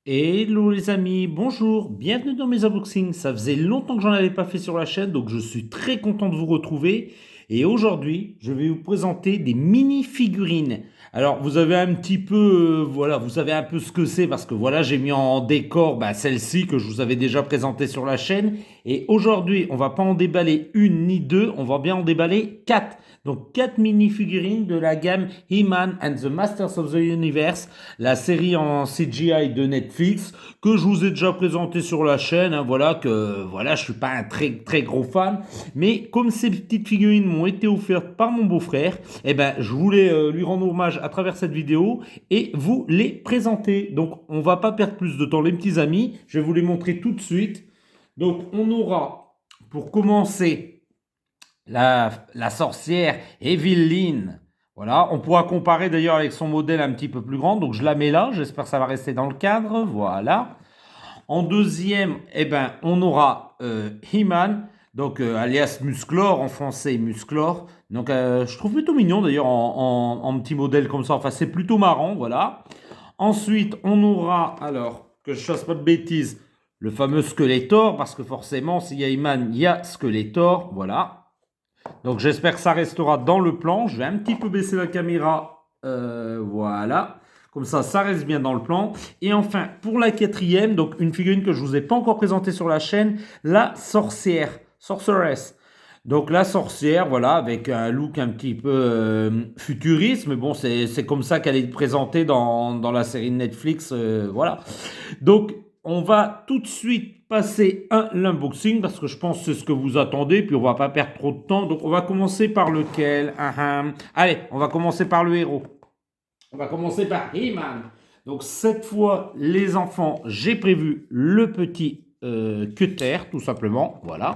Hello les amis, bonjour, bienvenue dans mes unboxings. Ça faisait longtemps que j'en avais pas fait sur la chaîne, donc je suis très content de vous retrouver. Et aujourd'hui, je vais vous présenter des mini figurines. Alors, vous avez un petit peu, voilà, vous savez un peu ce que c'est parce que voilà, j'ai mis en décor celle-ci que je vous avais déjà présentée sur la chaîne. Et aujourd'hui, on va pas en déballer une ni deux, on va bien en déballer quatre. Donc, quatre mini figurines de la gamme He-Man and the Masters of the Universe, la série en CGI de Netflix que je vous ai déjà présenté sur la chaîne. Voilà que voilà, je suis pas un très gros fan, mais comme ces petites figurines m'ont été offertes par mon beau-frère, je voulais lui rendre hommage à travers cette vidéo et vous les présenter. Donc on va pas perdre plus de temps les petits amis, je vais vous les montrer tout de suite. Donc on aura pour commencer la sorcière Evelyn. Voilà, on pourra comparer d'ailleurs avec son modèle un petit peu plus grand. Donc je la mets là, j'espère que ça va rester dans le cadre. Voilà. En deuxième, on aura He-Man, donc alias Musclor, en français Musclor. Donc je trouve plutôt mignon d'ailleurs en petit modèle comme ça. Enfin, c'est plutôt marrant, voilà. Ensuite, on aura, alors, que je fasse pas de bêtises, le fameux Skeletor, parce que forcément, s'il y a He-Man, il y a Skeletor, voilà. Donc j'espère que ça restera dans le plan. Je vais un petit peu baisser la caméra. Voilà. Comme ça reste bien dans le plan. Et enfin, pour la quatrième, donc une figurine que je ne vous ai pas encore présentée sur la chaîne, la sorcière. Sorceress. Donc la sorcière, voilà, avec un look un petit peu futuriste, mais bon, c'est comme ça qu'elle est présentée dans la série de Netflix, voilà. Donc on va tout de suite passer à l'unboxing parce que je pense que c'est ce que vous attendez, puis on va pas perdre trop de temps. Donc on va commencer par lequel? Allez, on va commencer par le héros. On va commencer par He-Man. Donc cette fois, les enfants, j'ai prévu le petit cutter, tout simplement. Voilà.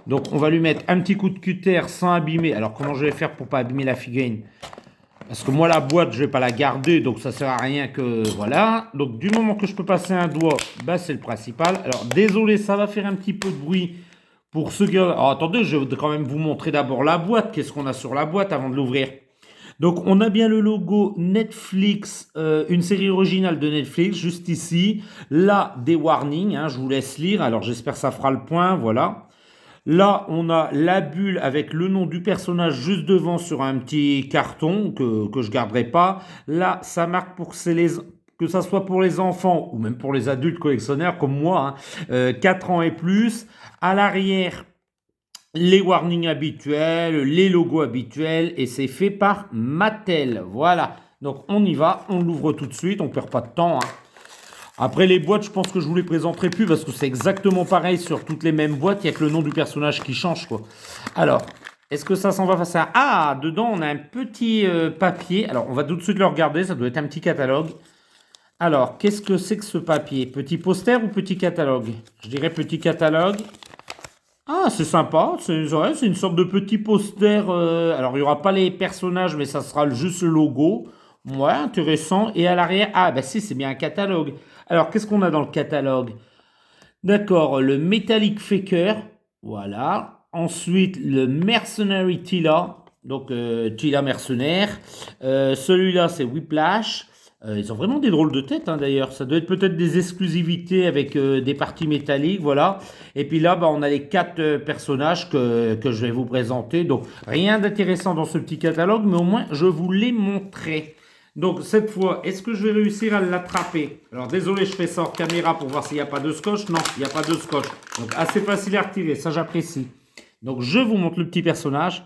Donc on va lui mettre un petit coup de cutter sans abîmer. Alors comment je vais faire pour pas abîmer la figurine? Parce que moi, la boîte, je vais pas la garder, donc ça sert à rien que... Voilà. Donc, du moment que je peux passer un doigt, c'est le principal. Alors, désolé, ça va faire un petit peu de bruit pour ceux qui... Alors, attendez, je vais quand même vous montrer d'abord la boîte. Qu'est-ce qu'on a sur la boîte avant de l'ouvrir? Donc, on a bien le logo Netflix, une série originale de Netflix, juste ici. Là, des warnings, je vous laisse lire. Alors, j'espère que ça fera le point, voilà. Là, on a la bulle avec le nom du personnage juste devant sur un petit carton que je garderai pas. Là, ça marque pour que ça soit pour les enfants ou même pour les adultes collectionneurs comme moi, 4 ans et plus. À l'arrière, les warnings habituels, les logos habituels et c'est fait par Mattel. Voilà. Donc on y va, on l'ouvre tout de suite, on perd pas de temps. Après les boîtes, je pense que je vous les présenterai plus parce que c'est exactement pareil sur toutes les mêmes boîtes. Il n'y a que le nom du personnage qui change, quoi. Alors, est-ce que ça s'en va face à... Ah, dedans, on a un petit papier. Alors, on va tout de suite le regarder. Ça doit être un petit catalogue. Alors, qu'est-ce que c'est que ce papier? Petit poster ou petit catalogue? Je dirais petit catalogue. Ah, c'est sympa. C'est une sorte de petit poster. Alors, il n'y aura pas les personnages, mais ça sera juste le logo. Ouais, intéressant. Et à l'arrière, ah, bah si, c'est bien un catalogue. Alors, qu'est-ce qu'on a dans le catalogue? D'accord, le Metallic Faker. Voilà. Ensuite, le Mercenary Tila. Donc, Tila mercenaire. Celui-là, c'est Whiplash. Ils ont vraiment des drôles de têtes, d'ailleurs. Ça doit être peut-être des exclusivités avec des parties métalliques, voilà. Et puis là, on a les quatre personnages que je vais vous présenter. Donc, rien d'intéressant dans ce petit catalogue, mais au moins, je vous l'ai montré. Donc, cette fois, est-ce que je vais réussir à l'attraper? Alors, désolé, je fais ça en caméra pour voir s'il n'y a pas de scotch. Non, il n'y a pas de scotch. Donc, assez facile à retirer, ça j'apprécie. Donc, je vous montre le petit personnage.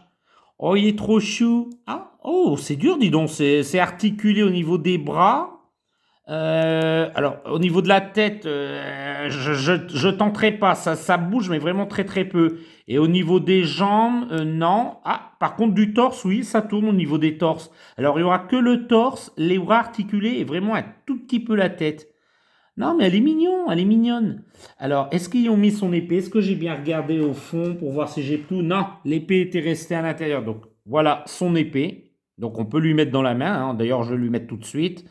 Oh, il est trop chou. Ah, oh, c'est dur, dis donc. C'est articulé au niveau des bras. Alors, au niveau de la tête, je tenterai pas. Ça bouge, mais vraiment très peu. Et au niveau des jambes, non. Ah, par contre, du torse, oui, ça tourne au niveau des torses. Alors, il y aura que le torse, les bras articulés et vraiment un tout petit peu la tête. Non, mais elle est mignonne, elle est mignonne. Alors, est-ce qu'ils ont mis son épée? Est-ce que j'ai bien regardé au fond pour voir si j'ai tout? Non, l'épée était restée à l'intérieur. Donc, voilà son épée. Donc, on peut lui mettre dans la main. D'ailleurs, je vais lui mettre tout de suite.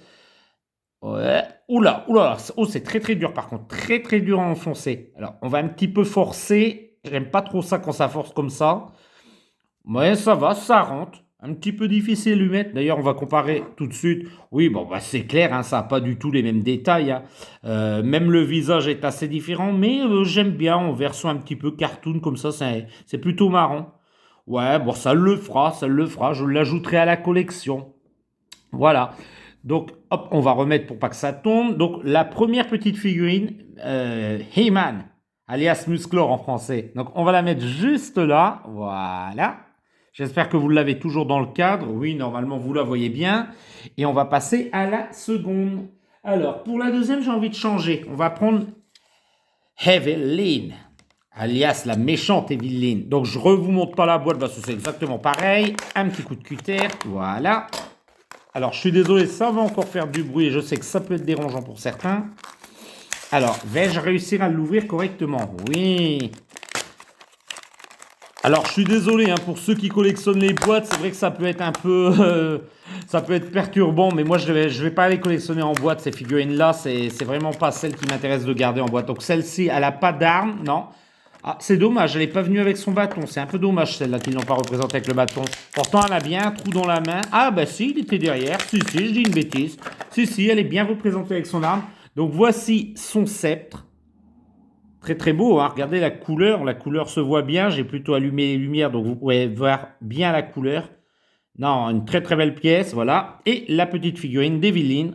Ouais. Oula, oula, oh, c'est très dur par contre, très dur à enfoncer. Alors, on va un petit peu forcer. J'aime pas trop ça quand ça force comme ça. Ouais, ça va, ça rentre. Un petit peu difficile à lui mettre. D'ailleurs, on va comparer tout de suite. Oui, bon, bah, c'est clair, hein, ça n'a pas du tout les mêmes détails, hein. Même le visage est assez différent, mais j'aime bien en version un petit peu cartoon comme ça, c'est plutôt marrant. Ouais, bon, ça le fera, ça le fera. Je l'ajouterai à la collection. Voilà. Donc, hop, on va remettre pour pas que ça tombe. Donc, la première petite figurine, He-Man, alias Musclor en français. Donc, on va la mettre juste là. Voilà. J'espère que vous l'avez toujours dans le cadre. Oui, normalement, vous la voyez bien. Et on va passer à la seconde. Alors, pour la deuxième, j'ai envie de changer. On va prendre Evelyn, alias la méchante Evelyn. Donc, je ne vous montre pas la boîte parce que c'est exactement pareil. Un petit coup de cutter. Voilà. Alors, je suis désolé, ça va encore faire du bruit et je sais que ça peut être dérangeant pour certains. Alors, vais-je réussir à l'ouvrir correctement? Oui. Alors, je suis désolé, hein, pour ceux qui collectionnent les boîtes, c'est vrai que ça peut être un peu... ça peut être perturbant, mais moi, je vais pas les collectionner en boîte, ces figurines-là. C'est vraiment pas celle qui m'intéresse de garder en boîte. Donc, celle-ci, elle n'a pas d'arme, non. Ah, c'est dommage, elle n'est pas venue avec son bâton. C'est un peu dommage, celle-là, qu'ils n'ont pas représentée avec le bâton. Pourtant, elle a bien un trou dans la main. Ah, bah si, il était derrière. Si, je dis une bêtise. Si, elle est bien représentée avec son arme. Donc, voici son sceptre. Très, très beau, hein. Regardez la couleur se voit bien. J'ai plutôt allumé les lumières, donc vous pouvez voir bien la couleur. Non, une très, très belle pièce, voilà. Et la petite figurine d'Evelyn.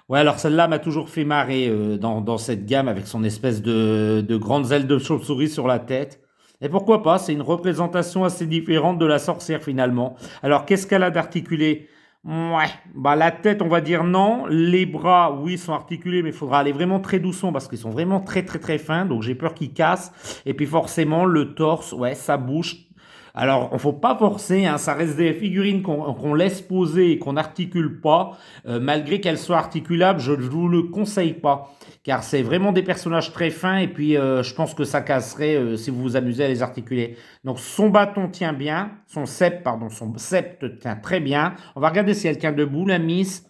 Ouais, alors celle-là m'a toujours fait marrer dans cette gamme avec son espèce de grandes ailes de chauve-souris sur la tête. Et pourquoi pas, c'est une représentation assez différente de la sorcière finalement. Alors qu'est-ce qu'elle a d'articulé? Ouais, bah la tête on va dire non, les bras oui sont articulés mais il faudra aller vraiment très doucement parce qu'ils sont vraiment très très très fins donc j'ai peur qu'ils cassent. Et puis forcément le torse, ouais ça bouge. Alors, il ne faut pas forcer, hein, ça reste des figurines qu'on laisse poser et qu'on n'articule pas. Malgré qu'elles soient articulables, je ne vous le conseille pas. Car c'est vraiment des personnages très fins et puis je pense que ça casserait si vous vous amusez à les articuler. Donc son bâton tient bien, son sceptre tient très bien. On va regarder si elle tient debout, la Miss.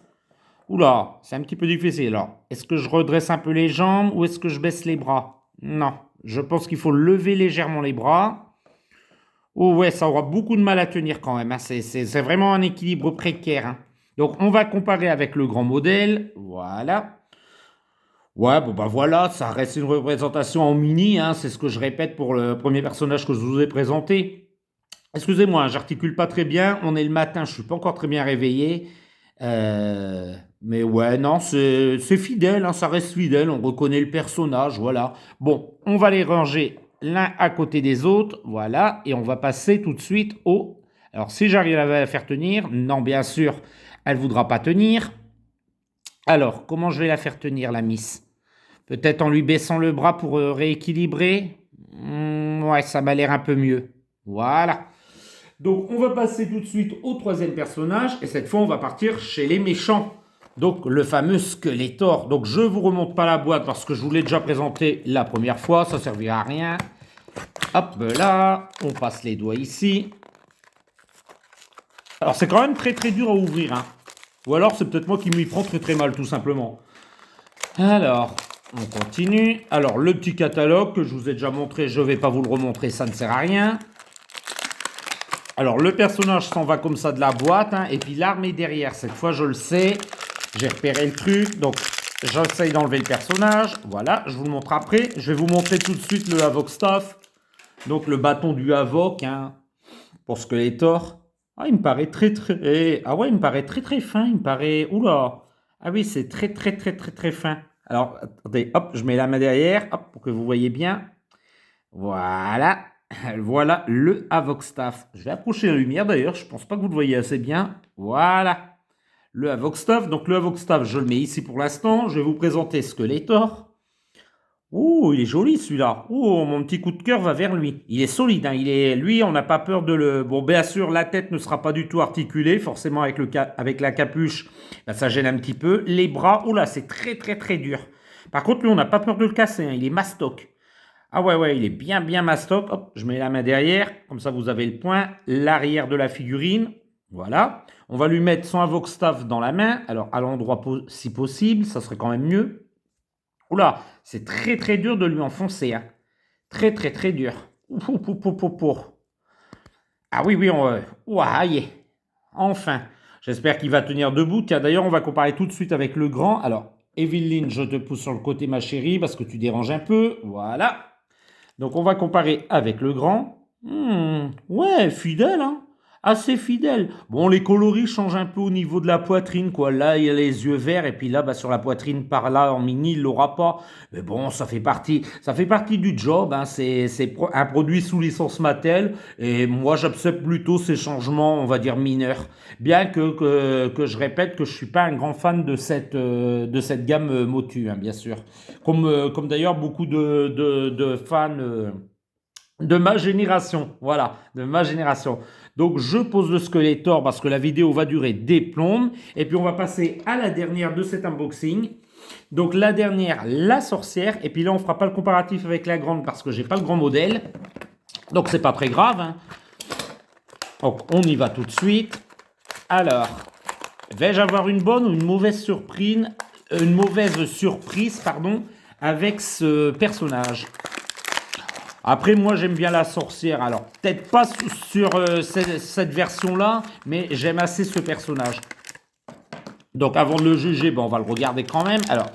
Oula, c'est un petit peu difficile. Alors, est-ce que je redresse un peu les jambes ou est-ce que je baisse les bras? Non, je pense qu'il faut lever légèrement les bras. Oh ouais, ça aura beaucoup de mal à tenir quand même, hein. C'est vraiment un équilibre précaire, hein. Donc on va comparer avec le grand modèle. Voilà. Ouais, bon bah voilà, ça reste une représentation en mini, hein. C'est ce que je répète pour le premier personnage que je vous ai présenté. Excusez-moi, hein, j'articule pas très bien. On est le matin, je suis pas encore très bien réveillé. Mais ouais, non, c'est fidèle, hein, ça reste fidèle. On reconnaît le personnage, voilà. Bon, on va les ranger l'un à côté des autres, voilà. Et on va passer tout de suite au... Alors, si j'arrive à la faire tenir, non, bien sûr, elle ne voudra pas tenir. Alors, comment je vais la faire tenir, la Miss? Peut-être en lui baissant le bras pour rééquilibrer. Ouais, ça m'a l'air un peu mieux. Voilà. Donc, on va passer tout de suite au troisième personnage. Et cette fois, on va partir chez les méchants. Donc, le fameux Skeletor. Donc, je ne vous remonte pas la boîte parce que je vous l'ai déjà présenté la première fois. Ça ne servira à rien. Hop là, on passe les doigts ici. Alors, c'est quand même très très dur à ouvrir, hein. Ou alors, c'est peut-être moi qui m'y prends très très mal, tout simplement. Alors, on continue. Alors, le petit catalogue que je vous ai déjà montré, je ne vais pas vous le remontrer, ça ne sert à rien. Alors, le personnage s'en va comme ça de la boîte, hein, et puis l'arme est derrière. Cette fois, je le sais. J'ai repéré le truc. Donc, j'essaye d'enlever le personnage. Voilà, je vous le montre après. Je vais vous montrer tout de suite le Havok Staff. Donc, le bâton du Havok, hein, pour Skeletor. Ah, il me paraît très, très... Ah ouais, il me paraît très, très fin. Il me paraît... Oula. Ah oui, c'est très, très, très, très, très fin. Alors, attendez, hop, je mets la main derrière, hop, pour que vous voyez bien. Voilà. Voilà le Havok Staff. Je vais approcher la lumière d'ailleurs, je ne pense pas que vous le voyez assez bien. Voilà. Le Havok Staff. Donc le Havok Staff, je le mets ici pour l'instant. Je vais vous présenter Skeletor. Oh, il est joli celui-là. Oh, mon petit coup de cœur va vers lui. Il est solide, hein. Lui, on n'a pas peur de le... Bon, bien sûr, la tête ne sera pas du tout articulée. Forcément, avec la capuche, ben, ça gêne un petit peu. Les bras, oh là, c'est très, très, très dur. Par contre, lui, on n'a pas peur de le casser, hein. Il est mastoc. Ah ouais, il est bien, bien mastoc. Hop, je mets la main derrière. Comme ça, vous avez le point. L'arrière de la figurine. Voilà. On va lui mettre son Havok Staff dans la main. Alors, à l'endroit si possible, ça serait quand même mieux. Oula, c'est très très dur de lui enfoncer, hein. Très très très dur. Ah oui, oui, ouah, y est. Enfin. J'espère qu'il va tenir debout. Tiens, d'ailleurs, on va comparer tout de suite avec le grand. Alors, Evelyne, je te pousse sur le côté, ma chérie, parce que tu déranges un peu. Voilà. Donc, on va comparer avec le grand. Ouais, fidèle, hein. Assez fidèle. Bon, les coloris changent un peu au niveau de la poitrine, quoi. Là, il y a les yeux verts, et puis là, bah, sur la poitrine, par là, en mini, il l'aura pas. Mais bon, ça fait partie du job, hein. C'est un produit sous licence Mattel, et moi, j'accepte plutôt ces changements, on va dire, mineurs. Bien que je répète que je suis pas un grand fan de cette gamme Motu, hein, bien sûr. Comme d'ailleurs beaucoup de fans de ma génération. Voilà, de ma génération. Donc je pose le Skeletor parce que la vidéo va durer des plombes. Et puis on va passer à la dernière de cet unboxing. Donc la dernière, la sorcière. Et puis là, on ne fera pas le comparatif avec la grande parce que j'ai pas le grand modèle. Donc c'est pas très grave, hein. Donc on y va tout de suite. Alors, vais-je avoir une bonne ou une mauvaise surprise, pardon, avec ce personnage? Après, moi, j'aime bien la sorcière. Alors, peut-être pas sur cette version-là, mais j'aime assez ce personnage. Donc, avant de le juger, ben, on va le regarder quand même. Alors,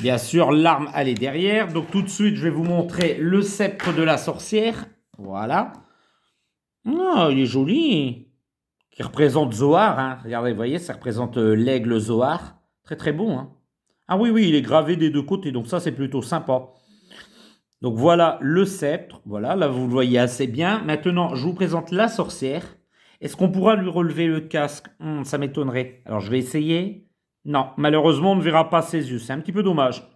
bien sûr, l'arme, elle est derrière. Donc, tout de suite, je vais vous montrer le sceptre de la sorcière. Voilà. Oh, il est joli. Qui représente Zoar, hein. Regardez, vous voyez, ça représente l'aigle Zoar. Très, très beau, hein. Ah oui, oui, il est gravé des deux côtés. Donc, ça, c'est plutôt sympa. Donc voilà le sceptre, voilà, là vous le voyez assez bien. Maintenant, je vous présente la sorcière. Est-ce qu'on pourra lui relever le casque? Ça m'étonnerait. Alors je vais essayer. Non, malheureusement, on ne verra pas ses yeux. C'est un petit peu dommage.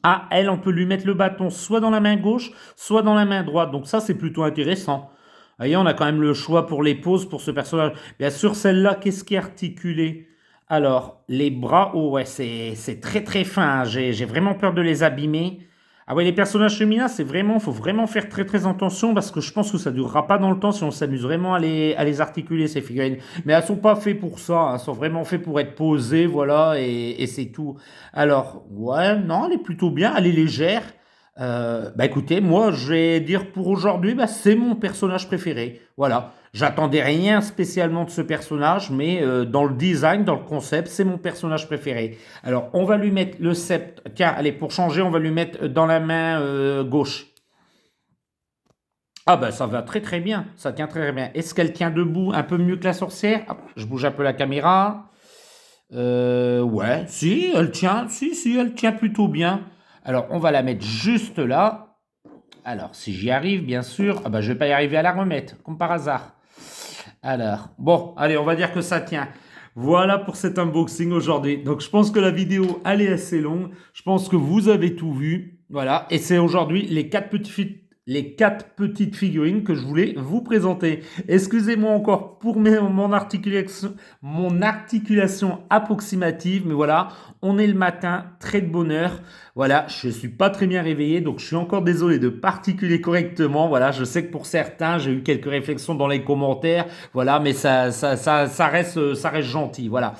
Ah, elle, on peut lui mettre le bâton soit dans la main gauche, soit dans la main droite. Donc ça, c'est plutôt intéressant. Vous voyez, on a quand même le choix pour les poses pour ce personnage. Bien sûr, celle-là, qu'est-ce qui est articulé? Alors, les bras, oh ouais, c'est très très fin, hein. J'ai vraiment peur de les abîmer. Ah ouais, les personnages féminins, faut vraiment faire très très attention parce que je pense que ça durera pas dans le temps si on s'amuse vraiment à les articuler, ces figurines. Mais elles sont pas faites pour ça, hein. Elles sont vraiment faites pour être posées, voilà, et c'est tout. Alors, ouais, non, elle est plutôt bien, elle est légère. Bah écoutez, moi je vais dire pour aujourd'hui, bah, c'est mon personnage préféré. Voilà, j'attendais rien spécialement de ce personnage, mais dans le design, dans le concept, c'est mon personnage préféré. Alors on va lui mettre le sceptre. Tiens, allez, pour changer, on va lui mettre dans la main gauche. Ah bah ça va très très bien, ça tient très très bien. Est-ce qu'elle tient debout un peu mieux que la sorcière? Hop, je bouge un peu la caméra. Ouais, si, elle tient, si, elle tient plutôt bien. Alors, on va la mettre juste là. Alors, si j'y arrive, bien sûr. Ah bah, je vais pas y arriver à la remettre, comme par hasard. Alors, bon, allez, on va dire que ça tient. Voilà pour cet unboxing aujourd'hui. Donc, je pense que la vidéo, elle est assez longue. Je pense que vous avez tout vu. Voilà, et c'est aujourd'hui les quatre petites figurines que je voulais vous présenter. Excusez-moi encore pour mon articulation approximative, mais voilà, on est le matin, très de bonne heure. Voilà, je suis pas très bien réveillé, donc je suis encore désolé de pas articuler correctement. Voilà, je sais que pour certains, j'ai eu quelques réflexions dans les commentaires. Voilà, mais ça reste gentil. Voilà.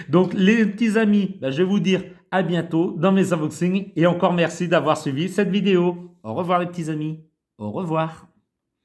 Donc, les petits amis, je vais vous dire à bientôt dans mes unboxings et encore merci d'avoir suivi cette vidéo. Au revoir les petits amis. Au revoir.